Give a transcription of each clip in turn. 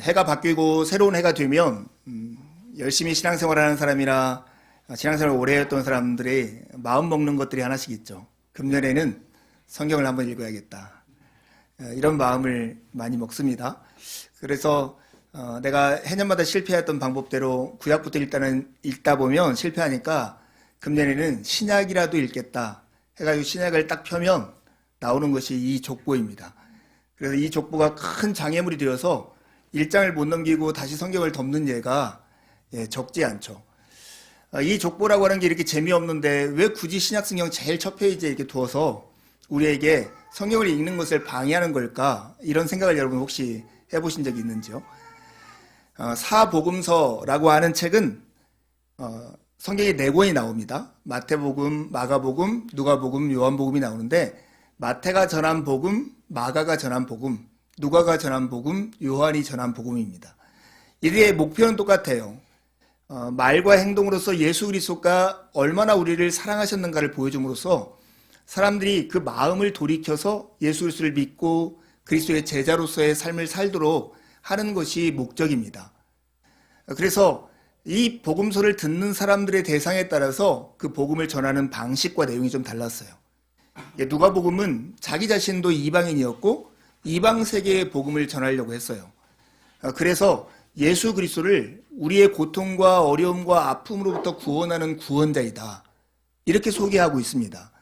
해가 바뀌고 새로운 해가 되면 열심히 신앙생활하는 사람이나 신앙생활을 오래 했던 사람들이 마음 먹는 것들이 하나씩 있죠. 금년에는 성경을 한번 읽어야겠다. 이런 마음을 많이 먹습니다. 그래서 내가 해년마다 실패했던 방법대로 구약부터 일단은 읽다 보면 실패하니까 금년에는 신약이라도 읽겠다 해가지고 신약을 딱 펴면 나오는 것이 이 족보입니다. 그래서 이 족보가 큰 장애물이 되어서 1장을 못 넘기고 다시 성경을 덮는 예가 적지 않죠. 이 족보라고 하는 게 이렇게 재미없는데 왜 굳이 신약성경 제일 첫 페이지에 이렇게 두어서 우리에게 성경을 읽는 것을 방해하는 걸까? 이런 생각을 여러분 혹시 해보신 적이 있는지요? 사복음서라고 하는 책은 성경에 4권이 나옵니다. 마태복음, 마가복음, 누가복음, 요한복음이 나오는데 마태가 전한 복음, 마가가 전한 복음, 누가가 전한 복음, 요한이 전한 복음입니다. 이들의 목표는 똑같아요. 말과 행동으로서 예수 그리스도가 얼마나 우리를 사랑하셨는가를 보여줌으로써 사람들이 그 마음을 돌이켜서 예수 그리스도를 믿고 그리스도의 제자로서의 삶을 살도록 하는 것이 목적입니다. 그래서 이 복음서를 듣는 사람들의 대상에 따라서 그 복음을 전하는 방식과 내용이 좀 달랐어요. 누가복음은 자기 자신도 이방인이었고 이방 세계의 복음을 전하려고 했어요. 그래서 예수 그리스도를 우리의 고통과 어려움과 아픔으로부터 구원하는 구원자이다. 이렇게 소개하고 있습니다.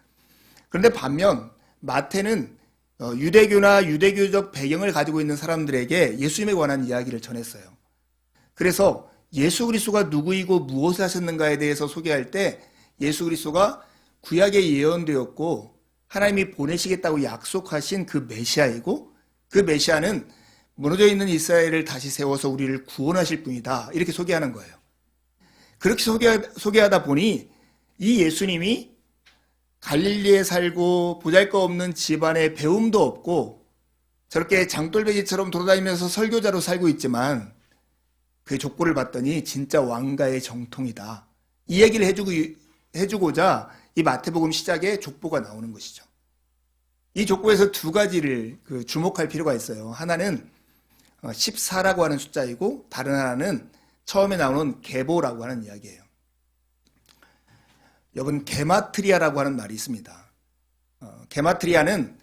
그런데 반면 마태는 유대교나 유대교적 배경을 가지고 있는 사람들에게 예수님에 관한 이야기를 전했어요. 그래서 예수 그리스도가 누구이고 무엇을 하셨는가에 대해서 소개할 때 예수 그리스도가 구약에 예언되었고 하나님이 보내시겠다고 약속하신 그 메시아이고 그 메시아는 무너져 있는 이스라엘을 다시 세워서 우리를 구원하실 분이다. 이렇게 소개하는 거예요. 그렇게 소개하다 보니 이 예수님이 갈릴리에 살고 보잘것없는 집안에 배움도 없고 저렇게 장돌배기처럼 돌아다니면서 설교자로 살고 있지만 그 족보를 봤더니 진짜 왕가의 정통이다. 이 얘기를 해주고자 이 마태복음 시작에 족보가 나오는 것이죠. 이 족보에서 두 가지를 주목할 필요가 있어요. 하나는 14라고 하는 숫자이고 다른 하나는 처음에 나오는 게보라고 하는 이야기예요. 여러분 게마트리아라고 하는 말이 있습니다. 게마트리아는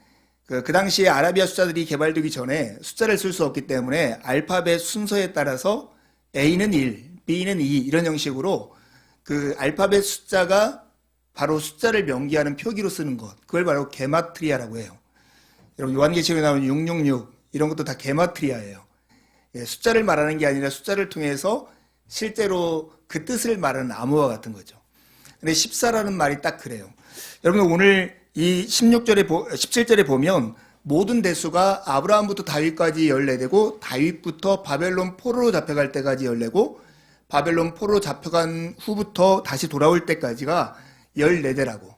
그 당시에 아라비아 숫자들이 개발되기 전에 숫자를 쓸 수 없기 때문에 알파벳 순서에 따라서 A는 1, B는 2 이런 형식으로 그 알파벳 숫자가 바로 숫자를 명기하는 표기로 쓰는 것, 그걸 바로 게마트리아라고 해요. 여러분 요한계시록에 나오는 666 이런 것도 다 게마트리아예요. 숫자를 말하는 게 아니라 숫자를 통해서 실제로 그 뜻을 말하는 암호와 같은 거죠. 근데 14라는 말이 딱 그래요. 여러분 오늘 이 17절에 보면 모든 대수가 아브라함부터 다윗까지 14대고 다윗부터 바벨론 포로로 잡혀갈 때까지 14고 바벨론 포로로 잡혀간 후부터 다시 돌아올 때까지가 14대라고.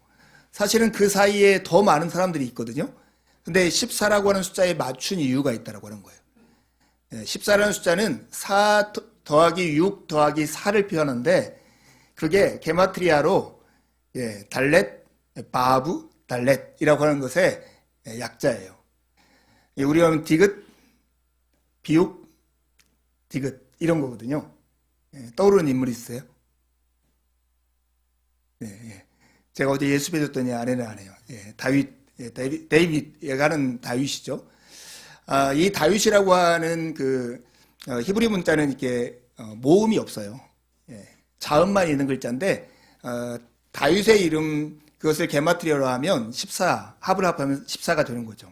사실은 그 사이에 더 많은 사람들이 있거든요. 근데 14라고 하는 숫자에 맞춘 이유가 있다고 하는 거예요. 14라는 숫자는 4 더하기 6 더하기 4를 표현하는데 그게 게마트리아로 달렛, 바브, 달렛이라고 하는 것의 약자예요. 우리가 하면 디귿, 비욱, 디귿 이런 거거든요. 떠오르는 인물이 있어요? 제가 어제 예수 배웠더니 아내는 안 해요. 데이빗, 얘가는 다윗이죠. 이 다윗이라고 하는 그 히브리 문자는 이렇게 모음이 없어요. 자음만 있는 글자인데 다윗의 이름 그것을 게마트리아로 하면 14, 합을 합하면 14가 되는 거죠.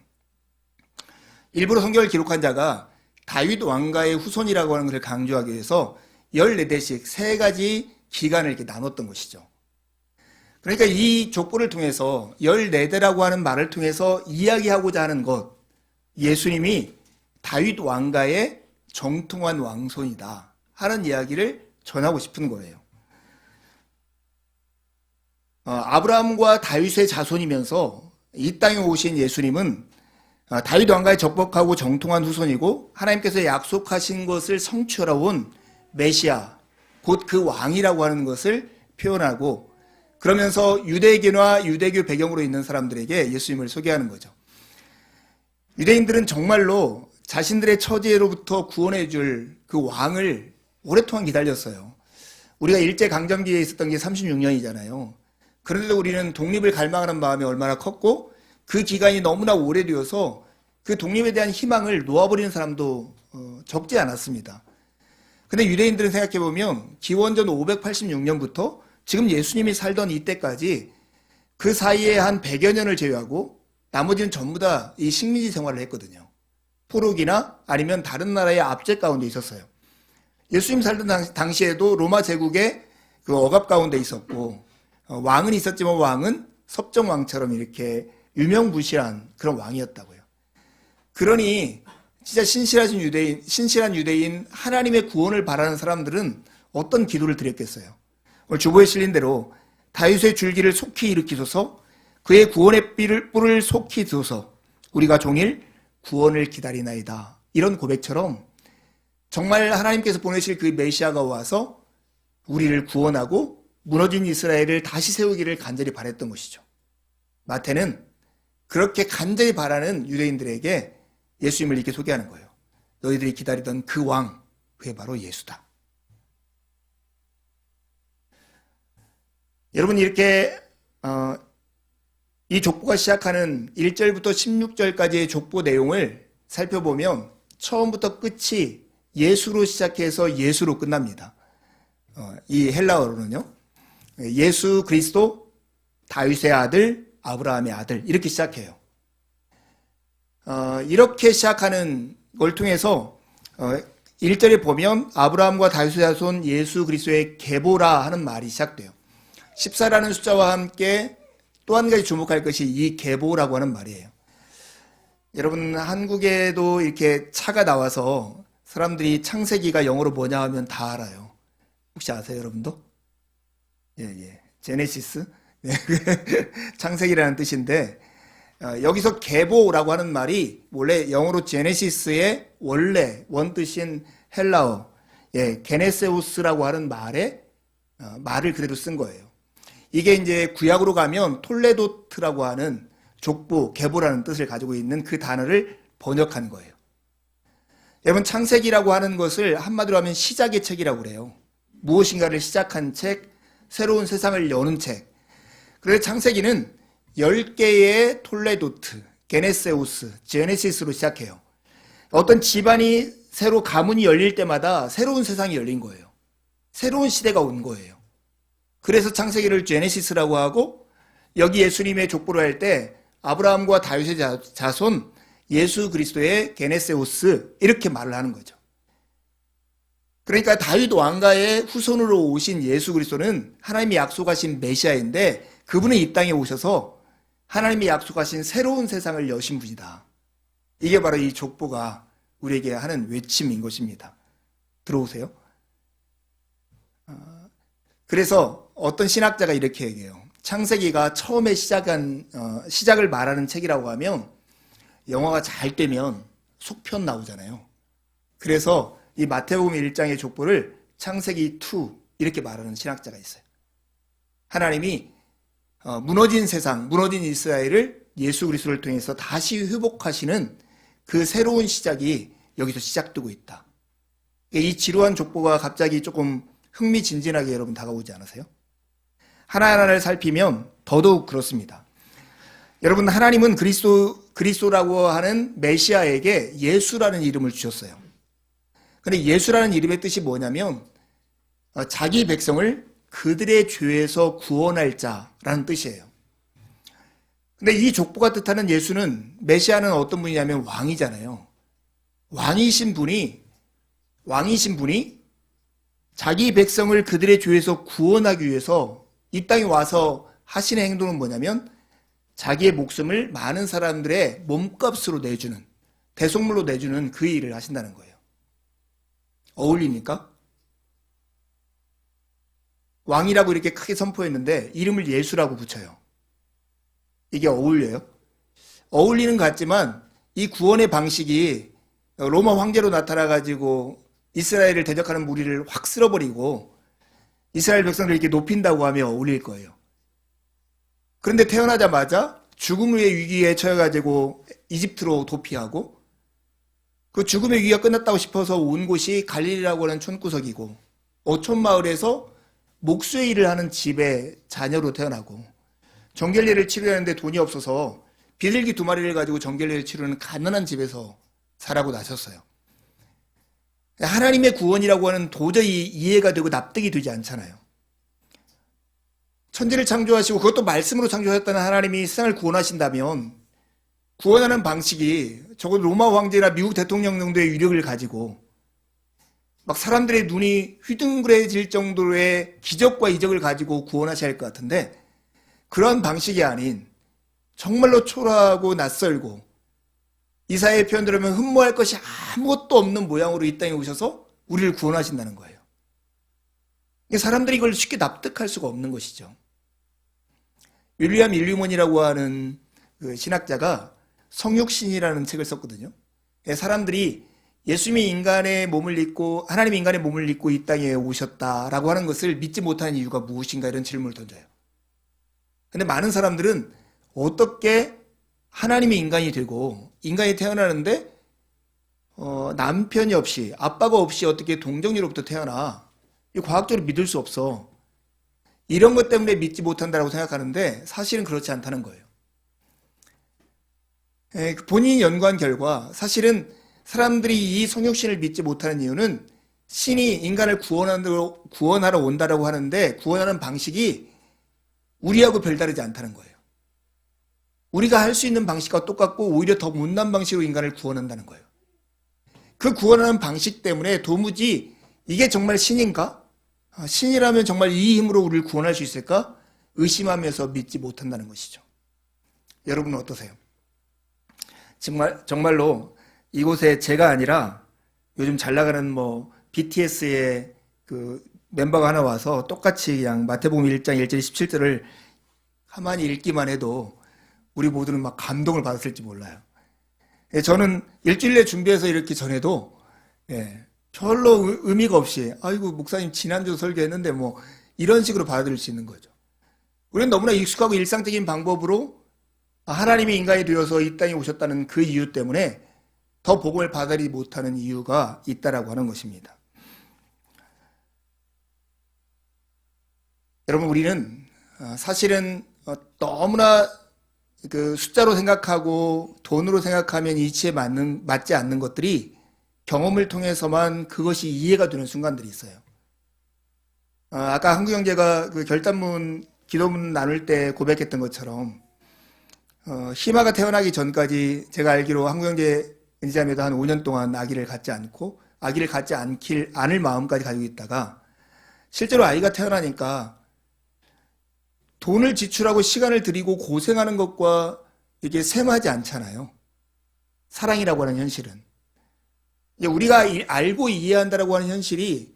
일부러 성경을 기록한 자가 다윗 왕가의 후손이라고 하는 것을 강조하기 위해서 14대씩 3가지 기간을 이렇게 나눴던 것이죠. 그러니까 이 족보를 통해서 14대라고 하는 말을 통해서 이야기하고자 하는 것, 예수님이 다윗 왕가의 정통한 왕손이다 하는 이야기를 전하고 싶은 거예요. 아브라함과 다윗의 자손이면서 이 땅에 오신 예수님은 다윗 왕가의 적법하고 정통한 후손이고 하나님께서 약속하신 것을 성취하러 온 메시아, 곧 그 왕이라고 하는 것을 표현하고 그러면서 유대교나 유대교 배경으로 있는 사람들에게 예수님을 소개하는 거죠. 유대인들은 정말로 자신들의 처지로부터 구원해 줄 그 왕을 오랫동안 기다렸어요. 우리가 일제강점기에 있었던 게 36년이잖아요. 그런데도 우리는 독립을 갈망하는 마음이 얼마나 컸고 그 기간이 너무나 오래되어서 그 독립에 대한 희망을 놓아버리는 사람도 적지 않았습니다. 근데 유대인들은 생각해보면 기원전 586년부터 지금 예수님이 살던 이때까지 그 사이에 한 100여 년을 제외하고 나머지는 전부 다 이 식민지 생활을 했거든요. 포로기나 아니면 다른 나라의 압제 가운데 있었어요. 예수님 살던 당시에도 로마 제국의 그 억압 가운데 있었고 왕은 있었지만 왕은 섭정왕처럼 이렇게 유명무실한 그런 왕이었다고요. 그러니 진짜 신실한 유대인 하나님의 구원을 바라는 사람들은 어떤 기도를 드렸겠어요. 오늘 주보에 실린 대로 다윗의 줄기를 속히 일으키소서, 그의 구원의 뿔을 속히 드소서, 우리가 종일 구원을 기다리나이다. 이런 고백처럼 정말 하나님께서 보내실 그 메시아가 와서 우리를 구원하고 무너진 이스라엘을 다시 세우기를 간절히 바랬던 것이죠. 마태는 그렇게 간절히 바라는 유대인들에게 예수님을 이렇게 소개하는 거예요. 너희들이 기다리던 그 왕, 그게 바로 예수다. 여러분, 이렇게 이 족보가 시작하는 1절부터 16절까지의 족보 내용을 살펴보면 처음부터 끝이 예수로 시작해서 예수로 끝납니다. 이 헬라어로는요. 예수 그리스도, 다윗의 아들, 아브라함의 아들 이렇게 시작해요. 이렇게 시작하는 걸 통해서 1절에 보면 아브라함과 다윗의 자손 예수 그리스도의 계보라 하는 말이 시작돼요. 14라는 숫자와 함께 또 한 가지 주목할 것이 이 계보라고 하는 말이에요. 여러분, 한국에도 이렇게 차가 나와서 사람들이 창세기가 영어로 뭐냐 하면 다 알아요. 혹시 아세요, 여러분도? 예. 제네시스? 네. 창세기라는 뜻인데, 여기서 계보라고 하는 말이 원래 영어로 제네시스의 원래 원뜻인 헬라어, 게네세우스라고 하는 말을 그대로 쓴 거예요. 이게 이제 구약으로 가면 톨레도트라고 하는 족보, 계보라는 뜻을 가지고 있는 그 단어를 번역한 거예요. 여러분, 창세기라고 하는 것을 한마디로 하면 시작의 책이라고 그래요. 무엇인가를 시작한 책, 새로운 세상을 여는 책. 그래서 창세기는 10개의 톨레도트, 게네세우스, 제네시스로 시작해요. 어떤 집안이 새로 가문이 열릴 때마다 새로운 세상이 열린 거예요. 새로운 시대가 온 거예요. 그래서 창세기를 제네시스라고 하고 여기 예수님의 족보를 할 때 아브라함과 다윗의 자손 예수 그리스도의 게네세우스 이렇게 말을 하는 거죠. 그러니까 다윗 왕가의 후손으로 오신 예수 그리스도는 하나님이 약속하신 메시아인데 그분은 이 땅에 오셔서 하나님이 약속하신 새로운 세상을 여신 분이다. 이게 바로 이 족보가 우리에게 하는 외침인 것입니다. 들어오세요. 그래서 어떤 신학자가 이렇게 얘기해요. 창세기가 처음에 시작을 말하는 책이라고 하면 영화가 잘 되면 속편 나오잖아요. 그래서 이 마태복음 1장의 족보를 창세기 2 이렇게 말하는 신학자가 있어요. 하나님이 무너진 세상, 무너진 이스라엘을 예수 그리스도를 통해서 다시 회복하시는 그 새로운 시작이 여기서 시작되고 있다. 이 지루한 족보가 갑자기 조금 흥미진진하게 여러분 다가오지 않으세요? 하나하나를 살피면 더더욱 그렇습니다. 여러분, 하나님은 그리스도라고 하는 메시아에게 예수라는 이름을 주셨어요. 근데 예수라는 이름의 뜻이 뭐냐면 자기 백성을 그들의 죄에서 구원할 자라는 뜻이에요. 근데 이 족보가 뜻하는 예수는, 메시아는 어떤 분이냐면 왕이잖아요. 왕이신 분이 자기 백성을 그들의 죄에서 구원하기 위해서 이 땅에 와서 하시는 행동은 뭐냐면 자기의 목숨을 많은 사람들의 몸값으로 내주는, 대속물로 내주는 그 일을 하신다는 거예요. 어울립니까? 왕이라고 이렇게 크게 선포했는데 이름을 예수라고 붙여요. 이게 어울려요? 어울리는 것 같지만 이 구원의 방식이 로마 황제로 나타나가지고 이스라엘을 대적하는 무리를 확 쓸어버리고 이스라엘 백성들을 이렇게 높인다고 하면 어울릴 거예요. 그런데 태어나자마자 죽음의 위기에 처해가지고 이집트로 도피하고 그 죽음의 위기가 끝났다고 싶어서 온 곳이 갈릴리라고 하는 촌구석이고, 어촌 마을에서 목수의 일을 하는 집의 자녀로 태어나고, 정결례를 치르려는데 돈이 없어서 비둘기 2마리를 가지고 정결례를 치르는 가난한 집에서 살아고 나셨어요. 하나님의 구원이라고 하는 도저히 이해가 되고 납득이 되지 않잖아요. 천지를 창조하시고 그것도 말씀으로 창조하셨다는 하나님이 세상을 구원하신다면 구원하는 방식이 적어도 로마 황제나 미국 대통령 정도의 위력을 가지고 막 사람들의 눈이 휘둥그레질 정도의 기적과 이적을 가지고 구원하셔야 할 것 같은데, 그런 방식이 아닌 정말로 초라하고 낯설고 이사야의 표현대로 하면 흠모할 것이 아무것도 없는 모양으로 이 땅에 오셔서 우리를 구원하신다는 거예요. 사람들이 이걸 쉽게 납득할 수가 없는 것이죠. 윌리엄 일리먼이라고 하는 그 신학자가 성육신이라는 책을 썼거든요. 사람들이 예수님이 인간의 몸을 입고 하나님이 인간의 몸을 입고 이 땅에 오셨다라고 하는 것을 믿지 못하는 이유가 무엇인가, 이런 질문을 던져요. 근데 많은 사람들은 어떻게 하나님이 인간이 되고 인간이 태어나는데 남편이 없이, 아빠가 없이 어떻게 동정녀로부터 태어나, 이 과학적으로 믿을 수 없어, 이런 것 때문에 믿지 못한다고 생각하는데 사실은 그렇지 않다는 거예요. 본인이 연구한 결과 사실은 사람들이 이 성육신을 믿지 못하는 이유는 신이 인간을 구원하러 온다라고 하는데 구원하는 방식이 우리하고 별다르지 않다는 거예요. 우리가 할 수 있는 방식과 똑같고 오히려 더 못난 방식으로 인간을 구원한다는 거예요. 그 구원하는 방식 때문에 도무지 이게 정말 신인가? 신이라면 정말 이 힘으로 우리를 구원할 수 있을까? 의심하면서 믿지 못한다는 것이죠. 여러분은 어떠세요? 정말로 이곳에 제가 아니라 요즘 잘 나가는 BTS의 그 멤버가 하나 와서 똑같이 그냥 마태복음 1장 1절 17절을 가만히 읽기만 해도 우리 모두는 막 감동을 받았을지 몰라요. 저는 일주일 내 준비해서 이렇게 전해도 별로 의미가 없이, 아이고 목사님 지난주 설교했는데 이런 식으로 받아들일 수 있는 거죠. 우리는 너무나 익숙하고 일상적인 방법으로 하나님이 인간이 되어서 이 땅에 오셨다는 그 이유 때문에 더 복음을 받아들이지 못하는 이유가 있다라고 하는 것입니다. 여러분, 우리는 사실은 너무나 그 숫자로 생각하고 돈으로 생각하면 이치에 맞지 않는 것들이 경험을 통해서만 그것이 이해가 되는 순간들이 있어요. 아까 한국형제가 그 결단문 기도문 나눌 때 고백했던 것처럼 희마가 태어나기 전까지 제가 알기로 한국형제 은지자매도 한 5년 동안 아기를 갖지 않을 마음까지 가지고 있다가 실제로 아이가 태어나니까 돈을 지출하고 시간을 들이고 고생하는 것과 이게 셈하지 않잖아요. 사랑이라고 하는 현실은. 우리가 알고 이해한다라고 하는 현실이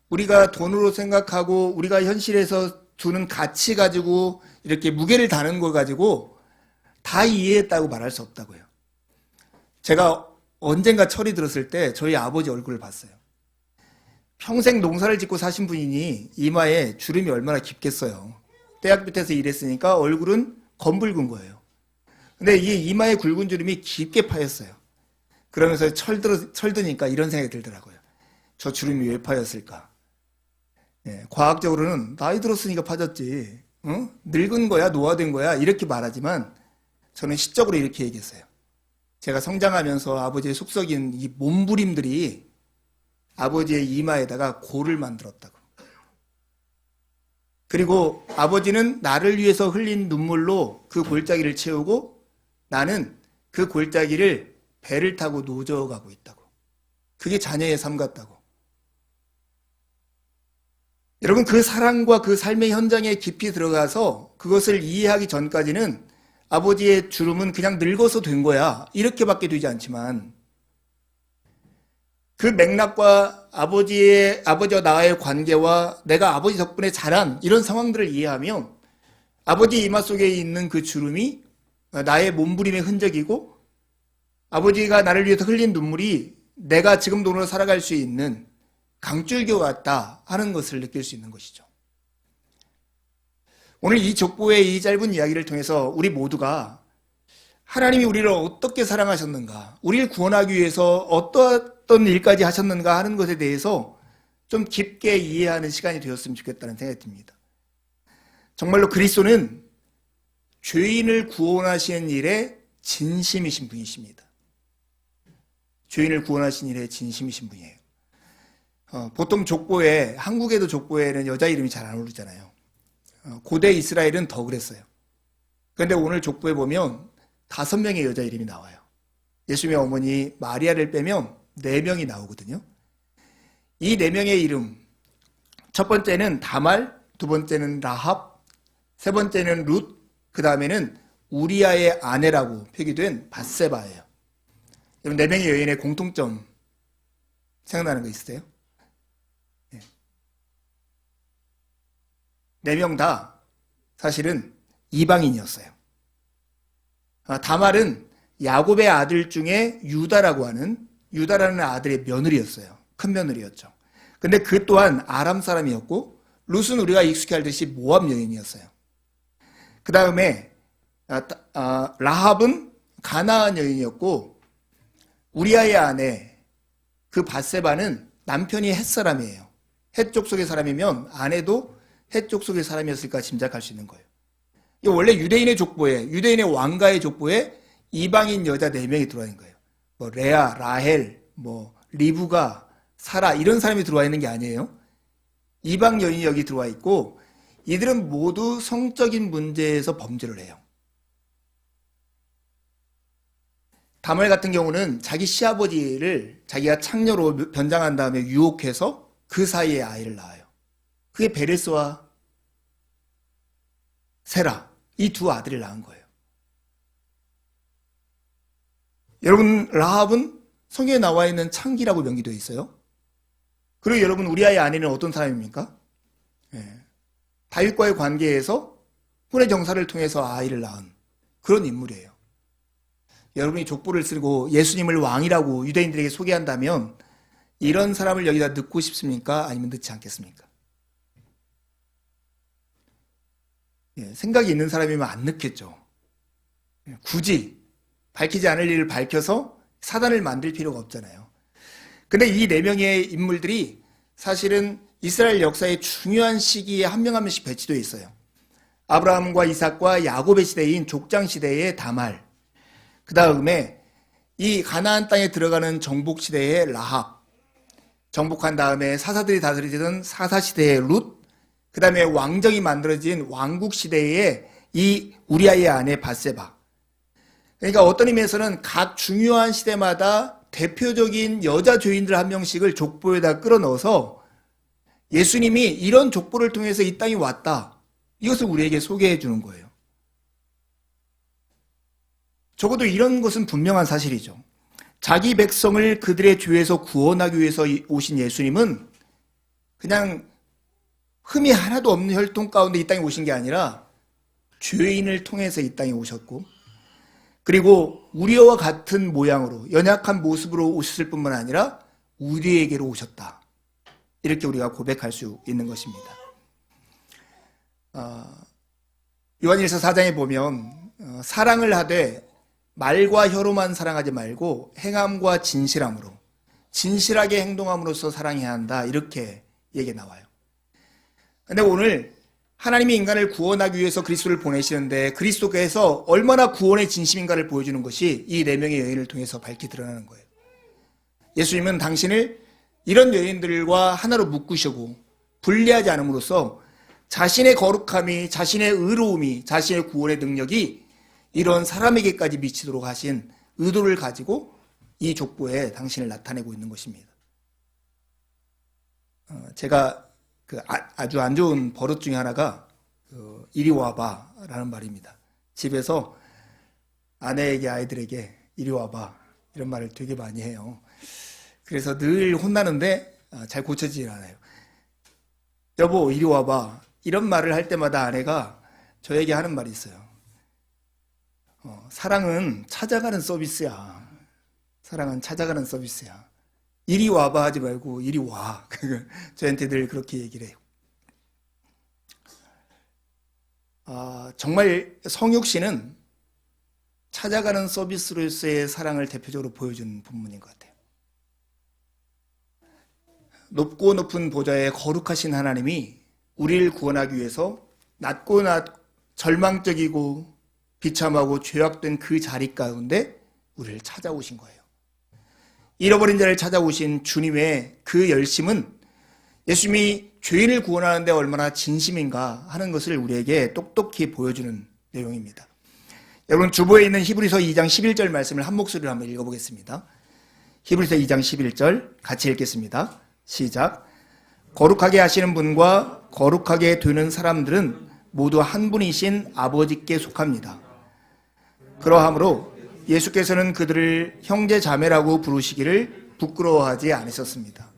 우리가 돈으로 생각하고 우리가 현실에서 두는 가치 가지고 이렇게 무게를 다는 거 가지고 다 이해했다고 말할 수 없다고요. 제가 언젠가 철이 들었을 때 저희 아버지 얼굴을 봤어요. 평생 농사를 짓고 사신 분이니 이마에 주름이 얼마나 깊겠어요. 대학 밑에서 일했으니까 얼굴은 검붉은 거예요. 근데 이게 이마에 굵은 주름이 깊게 파였어요. 그러면서 철드니까 이런 생각이 들더라고요. 저 주름이 왜 파였을까? 과학적으로는 나이 들었으니까 파졌지, 늙은 거야, 노화된 거야, 이렇게 말하지만 저는 시적으로 이렇게 얘기했어요. 제가 성장하면서 아버지의 속썩인 이 몸부림들이 아버지의 이마에다가 골을 만들었다고. 그리고 아버지는 나를 위해서 흘린 눈물로 그 골짜기를 채우고 나는 그 골짜기를 배를 타고 노져가고 있다고. 그게 자녀의 삶 같다고. 여러분, 그 사랑과 그 삶의 현장에 깊이 들어가서 그것을 이해하기 전까지는 아버지의 주름은 그냥 늙어서 된 거야, 이렇게밖에 되지 않지만 그 맥락과 아버지와 나의 관계와 내가 아버지 덕분에 자란 이런 상황들을 이해하면 아버지 이마 속에 있는 그 주름이 나의 몸부림의 흔적이고 아버지가 나를 위해서 흘린 눈물이 내가 지금 돈으로 살아갈 수 있는 강줄교 같다 하는 것을 느낄 수 있는 것이죠. 오늘 이 족보의 이 짧은 이야기를 통해서 우리 모두가 하나님이 우리를 어떻게 사랑하셨는가, 우리를 구원하기 위해서 어떤 일까지 하셨는가 하는 것에 대해서 좀 깊게 이해하는 시간이 되었으면 좋겠다는 생각이 듭니다. 정말로 그리스도는 죄인을 구원하시는 일에 진심이신 분이십니다. 죄인을 구원하신 일에 진심이신 분이에요. 보통 족보에, 한국에도 족보에는 여자 이름이 잘 안 오르잖아요. 고대 이스라엘은 더 그랬어요. 그런데 오늘 족보에 보면 5명의 여자 이름이 나와요. 예수님의 어머니 마리아를 빼면 4명이 나오거든요. 이 4명의 이름, 첫 번째는 다말, 두 번째는 라합, 세 번째는 룻, 그 다음에는 우리아의 아내라고 표기된 밧세바예요. 여러분 4명의 여인의 공통점 생각나는 거 있으세요? 4명 다 사실은 이방인이었어요. 다말은 야곱의 아들 중에 유다라는 아들의 며느리였어요. 큰 며느리였죠. 근데 그 또한 아람 사람이었고, 룻은 우리가 익숙히 알듯이 모압 여인이었어요. 그 다음에 라합은 가나안 여인이었고, 우리아의 아내 그 밧세바는 남편이 헷 사람이에요. 헷 족속의 사람이면 아내도 헷 족속의 사람이었을까 짐작할 수 있는 거예요. 원래 유대인의 족보에, 유대인의 왕가의 족보에 이방인 여자 4명이 들어와 있는 거예요. 뭐 레아, 라헬, 뭐 리브가, 사라 이런 사람이 들어와 있는 게 아니에요. 이방 여인이 여기 들어와 있고, 이들은 모두 성적인 문제에서 범죄를 해요. 다말 같은 경우는 자기 시아버지를 자기가 창녀로 변장한 다음에 유혹해서 그 사이에 아이를 낳아요. 그게 베레스와 세라, 이 두 아들을 낳은 거예요. 여러분, 라합은 성경에 나와 있는 창기라고 명기되어 있어요. 그리고 여러분, 우리아의 아내는 어떤 사람입니까? 다윗과의 관계에서 혼의 정사를 통해서 아이를 낳은 그런 인물이에요. 여러분이 족보를 쓰고 예수님을 왕이라고 유대인들에게 소개한다면 이런 사람을 여기다 넣고 싶습니까? 아니면 넣지 않겠습니까? 생각이 있는 사람이면 안 넣겠죠. 굳이 밝히지 않을 일을 밝혀서 사단을 만들 필요가 없잖아요. 근데 이 4명의 인물들이 사실은 이스라엘 역사의 중요한 시기에 한 명 한 명씩 배치되어 있어요. 아브라함과 이삭과 야곱의 시대인 족장 시대의 다말, 그 다음에 이 가나안 땅에 들어가는 정복 시대의 라합, 정복한 다음에 사사들이 다스리던 사사 시대의 룻, 그 다음에 왕정이 만들어진 왕국 시대의 이 우리아의 아내 밧세바. 그러니까 어떤 의미에서는 각 중요한 시대마다 대표적인 여자 죄인들 한 명씩을 족보에다 끌어넣어서 예수님이 이런 족보를 통해서 이 땅에 왔다, 이것을 우리에게 소개해 주는 거예요. 적어도 이런 것은 분명한 사실이죠. 자기 백성을 그들의 죄에서 구원하기 위해서 오신 예수님은 그냥 흠이 하나도 없는 혈통 가운데 이 땅에 오신 게 아니라 죄인을 통해서 이 땅에 오셨고, 그리고 우리와 같은 모양으로 연약한 모습으로 오셨을 뿐만 아니라 우리에게로 오셨다, 이렇게 우리가 고백할 수 있는 것입니다. 요한일서 4장에 보면 사랑을 하되 말과 혀로만 사랑하지 말고 행함과 진실함으로, 진실하게 행동함으로써 사랑해야 한다, 이렇게 얘기가 나와요. 근데 오늘 하나님이 인간을 구원하기 위해서 그리스도를 보내시는데 그리스도께서 얼마나 구원의 진심인가를 보여주는 것이 이 4명의 여인을 통해서 밝히 드러나는 거예요. 예수님은 당신을 이런 여인들과 하나로 묶으시고 분리하지 않음으로써 자신의 거룩함이, 자신의 의로움이, 자신의 구원의 능력이 이런 사람에게까지 미치도록 하신 의도를 가지고 이 족보에 당신을 나타내고 있는 것입니다. 제가 아주 안 좋은 버릇 중에 하나가 이리 와봐 라는 말입니다. 집에서 아내에게, 아이들에게 이리 와봐 이런 말을 되게 많이 해요. 그래서 늘 혼나는데 잘 고쳐지질 않아요. 여보 이리 와봐, 이런 말을 할 때마다 아내가 저에게 하는 말이 있어요. 사랑은 찾아가는 서비스야. 사랑은 찾아가는 서비스야. 이리 와봐 하지 말고 이리 와. 저한테 늘 그렇게 얘기를 해요. 정말 성육신은 찾아가는 서비스로서의 사랑을 대표적으로 보여주는 본문인 것 같아요. 높고 높은 보좌에 거룩하신 하나님이 우리를 구원하기 위해서 낮고 절망적이고 비참하고 죄악된 그 자리 가운데 우리를 찾아오신 거예요. 잃어버린 자를 찾아오신 주님의 그 열심은 예수님이 죄인을 구원하는데 얼마나 진심인가 하는 것을 우리에게 똑똑히 보여주는 내용입니다. 여러분, 주보에 있는 히브리서 2장 11절 말씀을 한 목소리로 한번 읽어보겠습니다. 히브리서 2장 11절 같이 읽겠습니다. 시작. 거룩하게 하시는 분과 거룩하게 되는 사람들은 모두 한 분이신 아버지께 속합니다. 그러하므로 예수께서는 그들을 형제 자매라고 부르시기를 부끄러워하지 않으셨습니다.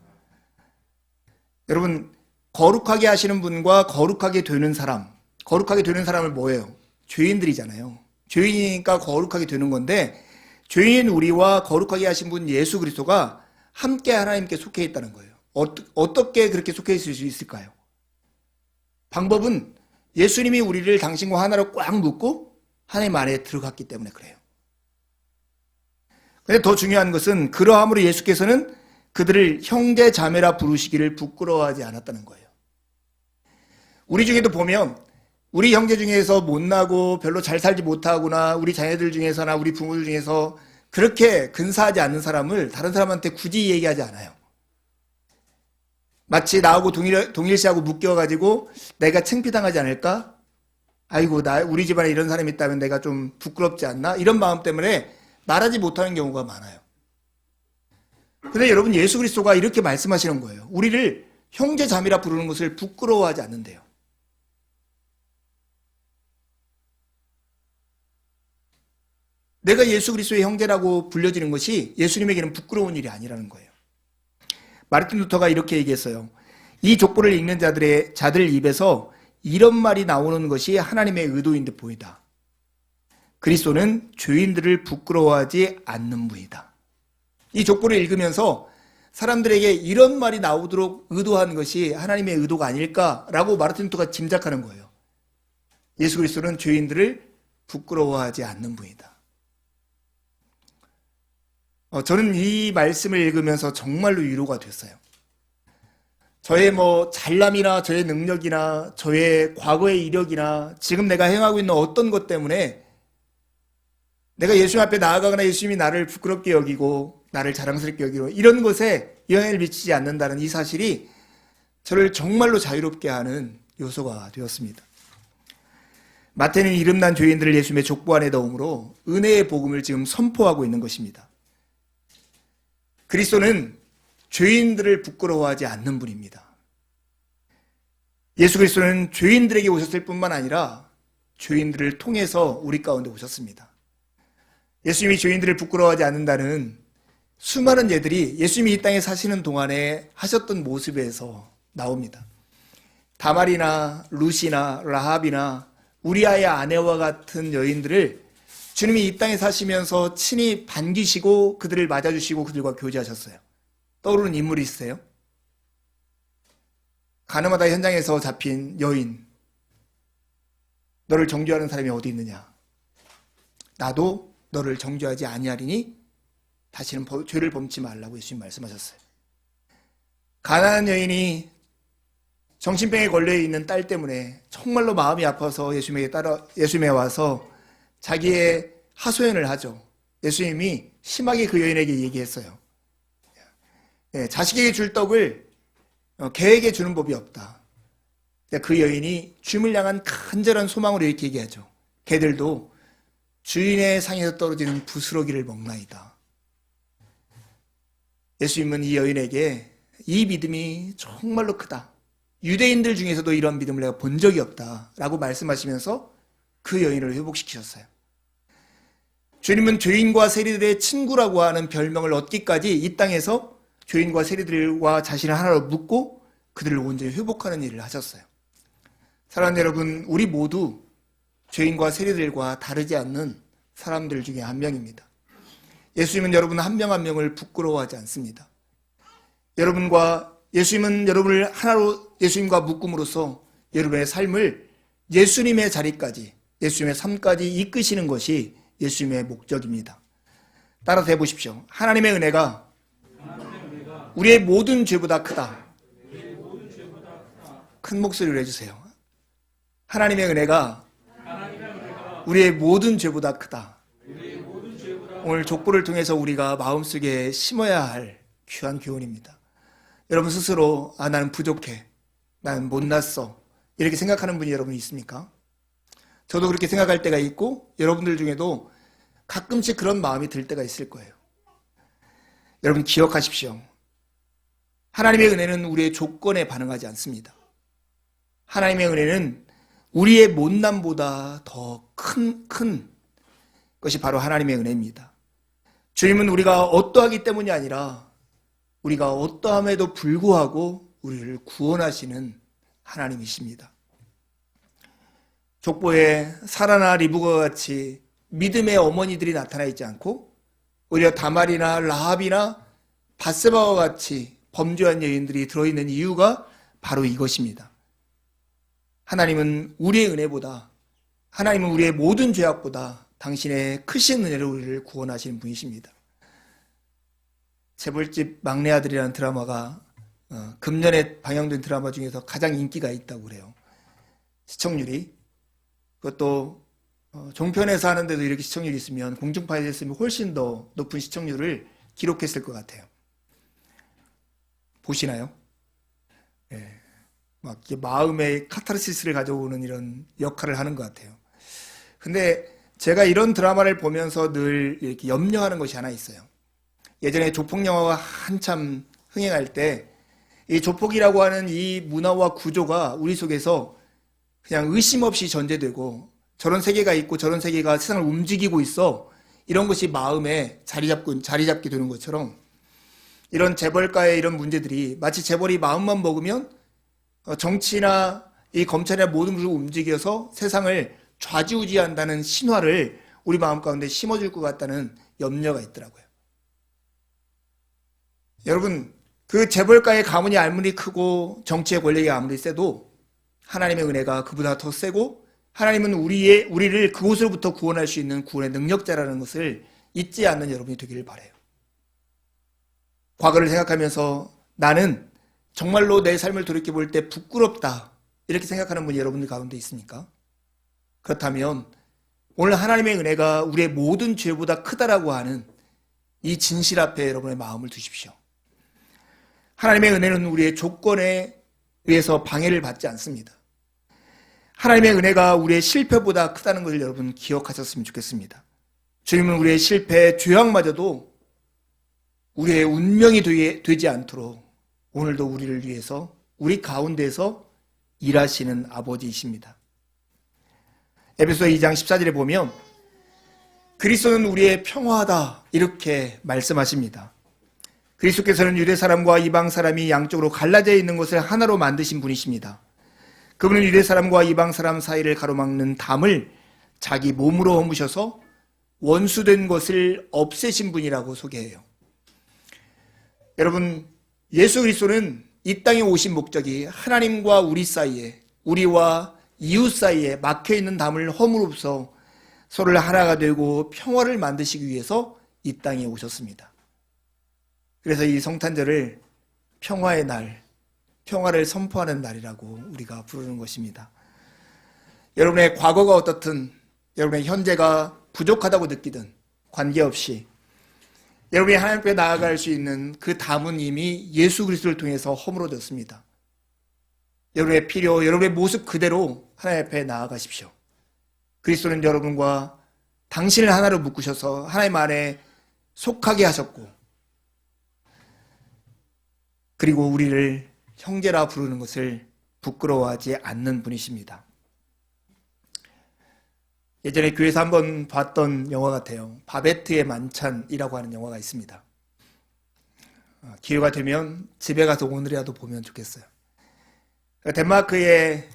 여러분, 거룩하게 하시는 분과 거룩하게 되는 사람을 뭐예요? 죄인들이잖아요. 죄인이니까 거룩하게 되는 건데, 죄인인 우리와 거룩하게 하신 분 예수 그리스도가 함께 하나님께 속해 있다는 거예요. 어떻게 그렇게 속해 있을 수 있을까요? 방법은 예수님이 우리를 당신과 하나로 꽉 묶고 하나님 안에 들어갔기 때문에 그래요. 근데 더 중요한 것은 그러함으로 예수께서는 그들을 형제 자매라 부르시기를 부끄러워하지 않았다는 거예요. 우리 중에도 보면 우리 형제 중에서 못나고 별로 잘 살지 못하거나 우리 자녀들 중에서나 우리 부모들 중에서 그렇게 근사하지 않는 사람을 다른 사람한테 굳이 얘기하지 않아요. 마치 나하고 동일시하고 묶여가지고 내가 창피당하지 않을까? 아이고, 우리 집안에 이런 사람이 있다면 내가 좀 부끄럽지 않나? 이런 마음 때문에 말하지 못하는 경우가 많아요. 근데 여러분, 예수 그리스도가 이렇게 말씀하시는 거예요. 우리를 형제 자매라 부르는 것을 부끄러워하지 않는데요. 내가 예수 그리스도의 형제라고 불려지는 것이 예수님에게는 부끄러운 일이 아니라는 거예요. 마르틴 루터가 이렇게 얘기했어요. 이 족보를 읽는 자들 입에서 이런 말이 나오는 것이 하나님의 의도인 듯 보이다. 그리스도는 죄인들을 부끄러워하지 않는 분이다. 이 족보를 읽으면서 사람들에게 이런 말이 나오도록 의도한 것이 하나님의 의도가 아닐까라고 마르틴 루터가 짐작하는 거예요. 예수 그리스도는 죄인들을 부끄러워하지 않는 분이다. 저는 이 말씀을 읽으면서 정말로 위로가 됐어요. 저의 잘남이나 저의 능력이나 저의 과거의 이력이나 지금 내가 행하고 있는 어떤 것 때문에 내가 예수님 앞에 나아가거나 예수님이 나를 부끄럽게 여기고 나를 자랑스럽게 여기고 이런 것에 영향을 미치지 않는다는 이 사실이 저를 정말로 자유롭게 하는 요소가 되었습니다. 마태는 이름난 죄인들을 예수님의 족보 안에 넣음으로 은혜의 복음을 지금 선포하고 있는 것입니다. 그리스도는 죄인들을 부끄러워하지 않는 분입니다. 예수 그리스도는 죄인들에게 오셨을 뿐만 아니라 죄인들을 통해서 우리 가운데 오셨습니다. 예수님이 죄인들을 부끄러워하지 않는다는 수많은 예들이 예수님이 이 땅에 사시는 동안에 하셨던 모습에서 나옵니다. 다말이나 루시나 라합이나 우리아의 아내와 같은 여인들을 주님이 이 땅에 사시면서 친히 반기시고 그들을 맞아주시고 그들과 교제하셨어요. 떠오르는 인물이 있으세요? 가늠하다 현장에서 잡힌 여인. 너를 정죄하는 사람이 어디 있느냐? 나도 너를 정죄하지 아니하리니 다시는 죄를 범치 말라고 예수님 말씀하셨어요. 가난한 여인이 정신병에 걸려있는 딸 때문에 정말로 마음이 아파서 예수님에 와서 자기의 하소연을 하죠. 예수님이 심하게 그 여인에게 얘기했어요. 자식에게 줄 떡을 개에게 주는 법이 없다. 그 여인이 주님을 향한 간절한 소망으로 이렇게 얘기하죠. 개들도 주인의 상에서 떨어지는 부스러기를 먹나이다. 예수님은 이 여인에게 이 믿음이 정말로 크다. 유대인들 중에서도 이런 믿음을 내가 본 적이 없다. 라고 말씀하시면서 그 여인을 회복시키셨어요. 주님은 죄인과 세리들의 친구라고 하는 별명을 얻기까지 이 땅에서 죄인과 세리들과 자신을 하나로 묶고 그들을 온전히 회복하는 일을 하셨어요. 사랑하는 여러분, 우리 모두 죄인과 세리들과 다르지 않는 사람들 중에 한 명입니다. 예수님은 여러분 한 명 한 명을 부끄러워하지 않습니다. 예수님은 여러분을 하나로 예수님과 묶음으로써 여러분의 삶을 예수님의 자리까지, 예수님의 삶까지 이끄시는 것이 예수님의 목적입니다. 따라서 해보십시오. 하나님의 은혜가 우리의 모든 죄보다 크다. 큰 목소리로 해주세요. 하나님의 은혜가 우리의 모든 죄보다 크다. 오늘 족보를 통해서 우리가 마음속에 심어야 할 귀한 교훈입니다. 여러분 스스로 나는 부족해, 나는 못났어 이렇게 생각하는 분이 여러분 있습니까? 저도 그렇게 생각할 때가 있고 여러분들 중에도 가끔씩 그런 마음이 들 때가 있을 거예요. 여러분 기억하십시오. 하나님의 은혜는 우리의 조건에 반응하지 않습니다. 하나님의 은혜는 우리의 못남보다 더 큰 것이 바로 하나님의 은혜입니다. 주님은 우리가 어떠하기 때문이 아니라 우리가 어떠함에도 불구하고 우리를 구원하시는 하나님이십니다. 족보에 사라나 리브가 같이 믿음의 어머니들이 나타나 있지 않고 오히려 다말이나 라합이나 바세바와 같이 범죄한 여인들이 들어있는 이유가 바로 이것입니다. 하나님은 우리의 은혜보다, 하나님은 우리의 모든 죄악보다 당신의 크신 은혜로 우리를 구원하시는 분이십니다. 재벌집 막내 아들이라는 드라마가 금년에 방영된 드라마 중에서 가장 인기가 있다고 그래요. 시청률이. 그것도 종편에서 하는데도 이렇게 시청률이 있으면 공중파에서 했으면 훨씬 더 높은 시청률을 기록했을 것 같아요. 보시나요? 네. 막 마음의 카타르시스를 가져오는 이런 역할을 하는 것 같아요. 근데 제가 이런 드라마를 보면서 늘 이렇게 염려하는 것이 하나 있어요. 예전에 조폭 영화가 한참 흥행할 때 이 조폭이라고 하는 이 문화와 구조가 우리 속에서 그냥 의심 없이 전제되고 저런 세계가 있고 저런 세계가 세상을 움직이고 있어 이런 것이 마음에 자리 잡게 되는 것처럼 이런 재벌가의 이런 문제들이 마치 재벌이 마음만 먹으면 정치나 이 검찰이나 모든 것을 움직여서 세상을 좌지우지한다는 신화를 우리 마음 가운데 심어줄 것 같다는 염려가 있더라고요. 여러분 그 재벌가의 가문이 아무리 크고 정치의 권력이 아무리 세도 하나님의 은혜가 그보다 더 세고 하나님은 우리를 그곳으로부터 구원할 수 있는 구원의 능력자라는 것을 잊지 않는 여러분이 되기를 바라요. 과거를 생각하면서 나는 정말로 내 삶을 돌이켜볼 때 부끄럽다 이렇게 생각하는 분이 여러분들 가운데 있습니까? 그렇다면 오늘 하나님의 은혜가 우리의 모든 죄보다 크다라고 하는 이 진실 앞에 여러분의 마음을 두십시오. 하나님의 은혜는 우리의 조건에 의해서 방해를 받지 않습니다. 하나님의 은혜가 우리의 실패보다 크다는 것을 여러분 기억하셨으면 좋겠습니다. 주님은 우리의 실패, 죄악마저도 우리의 운명이 되지 않도록 오늘도 우리를 위해서 우리 가운데서 일하시는 아버지이십니다. 에베소 2장 14절에 보면 그리스도는 우리의 평화다 이렇게 말씀하십니다. 그리스도께서는 유대 사람과 이방 사람이 양쪽으로 갈라져 있는 것을 하나로 만드신 분이십니다. 그분은 유대 사람과 이방 사람 사이를 가로막는 담을 자기 몸으로 허무셔서 원수된 것을 없애신 분이라고 소개해요. 여러분 예수 그리스도는 이 땅에 오신 목적이 하나님과 우리 사이에 우리와 이웃 사이에 막혀있는 담을 허물어서 서로를 하나가 되고 평화를 만드시기 위해서 이 땅에 오셨습니다. 그래서 이 성탄절을 평화의 날, 평화를 선포하는 날이라고 우리가 부르는 것입니다. 여러분의 과거가 어떻든 여러분의 현재가 부족하다고 느끼든 관계없이 여러분이 하나님 앞에 나아갈 수 있는 그 담은 이미 예수 그리스도를 통해서 허물어졌습니다. 여러분의 필요, 여러분의 모습 그대로 하나님 앞에 나아가십시오. 그리스도는 여러분과 당신을 하나로 묶으셔서 하나님 안에 속하게 하셨고 그리고 우리를 형제라 부르는 것을 부끄러워하지 않는 분이십니다. 예전에 교회에서 한번 봤던 영화 같아요. 바베트의 만찬이라고 하는 영화가 있습니다. 기회가 되면 집에 가서 오늘이라도 보면 좋겠어요. 덴마크의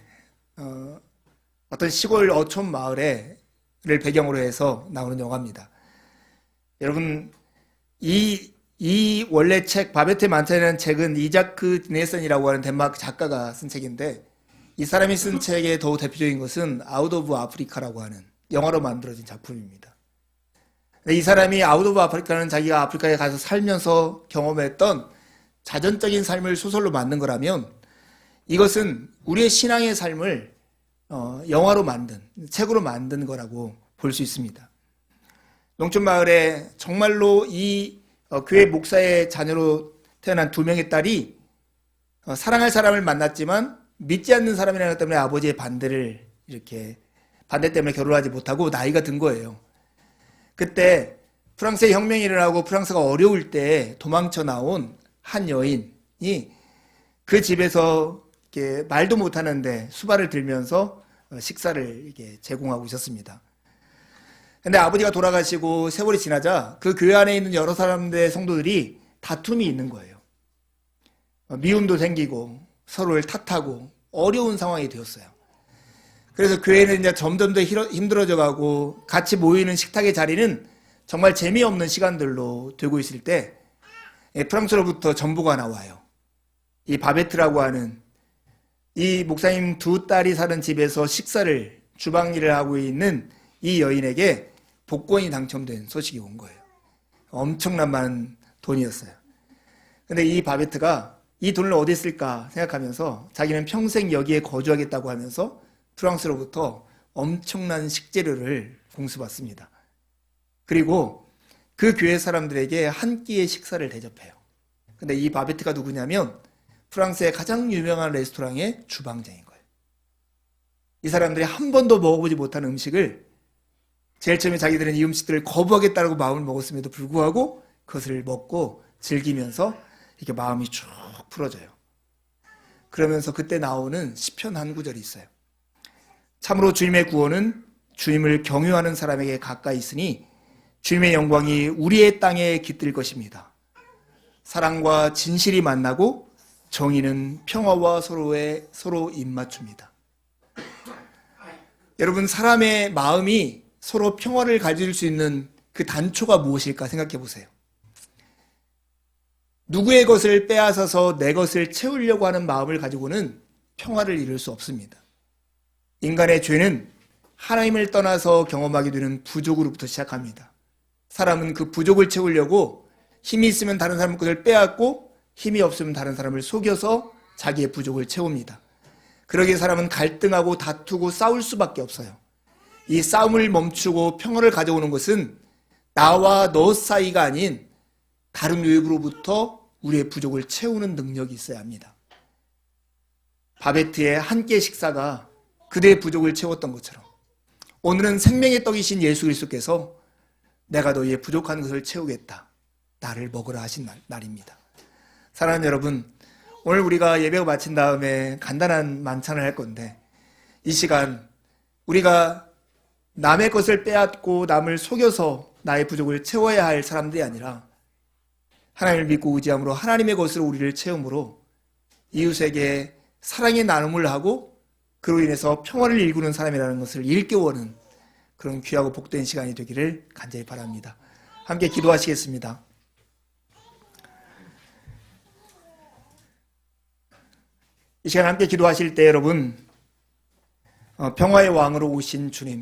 어떤 시골 어촌 마을을 배경으로 해서 나오는 영화입니다. 여러분 이 원래 책 바베트의 만찬이라는 책은 이자크 니엘센이라고 하는 덴마크 작가가 쓴 책인데 이 사람이 쓴 책의 더 대표적인 것은 아웃 오브 아프리카라고 하는 영화로 만들어진 작품입니다. 이 사람이 아웃 오브 아프리카는 자기가 아프리카에 가서 살면서 경험했던 자전적인 삶을 소설로 만든 거라면 이것은 우리의 신앙의 삶을 영화로 만든, 책으로 만든 거라고 볼 수 있습니다. 농촌마을에 정말로 이 교회 목사의 자녀로 태어난 2명의 딸이 사랑할 사람을 만났지만 믿지 않는 사람이라는 것 때문에 아버지의 반대 때문에 결혼하지 못하고 나이가 든 거예요. 그때 프랑스의 혁명이 일어나고 프랑스가 어려울 때 도망쳐 나온 한 여인이 그 집에서 이렇게 말도 못하는데 수발을 들면서 식사를 이렇게 제공하고 있었습니다. 근데 아버지가 돌아가시고 세월이 지나자 그 교회 안에 있는 여러 사람들의 성도들이 다툼이 있는 거예요. 미움도 생기고 서로를 탓하고 어려운 상황이 되었어요. 그래서 교회는 이제 점점 더 힘들어져 가고 같이 모이는 식탁의 자리는 정말 재미없는 시간들로 되고 있을 때 프랑스로부터 전보가 나와요. 이 바베트라고 하는 이 목사님 2 딸이 사는 집에서 식사를 주방 일을 하고 있는 이 여인에게 복권이 당첨된 소식이 온 거예요. 엄청난 많은 돈이었어요. 근데 이 바베트가 이 돈을 어디 쓸까 생각하면서 자기는 평생 여기에 거주하겠다고 하면서 프랑스로부터 엄청난 식재료를 공수받습니다. 그리고 그 교회 사람들에게 한 끼의 식사를 대접해요. 근데 이 바베트가 누구냐면 프랑스의 가장 유명한 레스토랑의 주방장인 거예요. 이 사람들이 한 번도 먹어보지 못한 음식을 제일 처음에 자기들은 이 음식들을 거부하겠다고 마음을 먹었음에도 불구하고 그것을 먹고 즐기면서 이렇게 마음이 쭉 풀어져요. 그러면서 그때 나오는 시편 한 구절이 있어요. 참으로 주님의 구원은 주님을 경유하는 사람에게 가까이 있으니 주님의 영광이 우리의 땅에 깃들 것입니다. 사랑과 진실이 만나고 정의는 평화와 서로 입맞춥니다. 여러분, 사람의 마음이 서로 평화를 가질 수 있는 그 단초가 무엇일까 생각해 보세요. 누구의 것을 빼앗아서 내 것을 채우려고 하는 마음을 가지고는 평화를 이룰 수 없습니다. 인간의 죄는 하나님을 떠나서 경험하게 되는 부족으로부터 시작합니다. 사람은 그 부족을 채우려고 힘이 있으면 다른 사람 것을 빼앗고 힘이 없으면 다른 사람을 속여서 자기의 부족을 채웁니다. 그러기에 사람은 갈등하고 다투고 싸울 수밖에 없어요. 이 싸움을 멈추고 평화를 가져오는 것은 나와 너 사이가 아닌 다른 외부로부터 우리의 부족을 채우는 능력이 있어야 합니다. 바베트의 한 끼의 식사가 그대의 부족을 채웠던 것처럼 오늘은 생명의 떡이신 예수 그리스도께서 내가 너희의 부족한 것을 채우겠다, 나를 먹으라 하신 날입니다. 사랑하는 여러분, 오늘 우리가 예배가 마친 다음에 간단한 만찬을 할 건데 이 시간 우리가 남의 것을 빼앗고 남을 속여서 나의 부족을 채워야 할 사람들이 아니라 하나님을 믿고 의지함으로 하나님의 것으로 우리를 채움으로 이웃에게 사랑의 나눔을 하고 그로 인해서 평화를 일구는 사람이라는 것을 일깨워는 그런 귀하고 복된 시간이 되기를 간절히 바랍니다. 함께 기도하시겠습니다. 이 시간 함께 기도하실 때 여러분, 평화의 왕으로 오신 주님,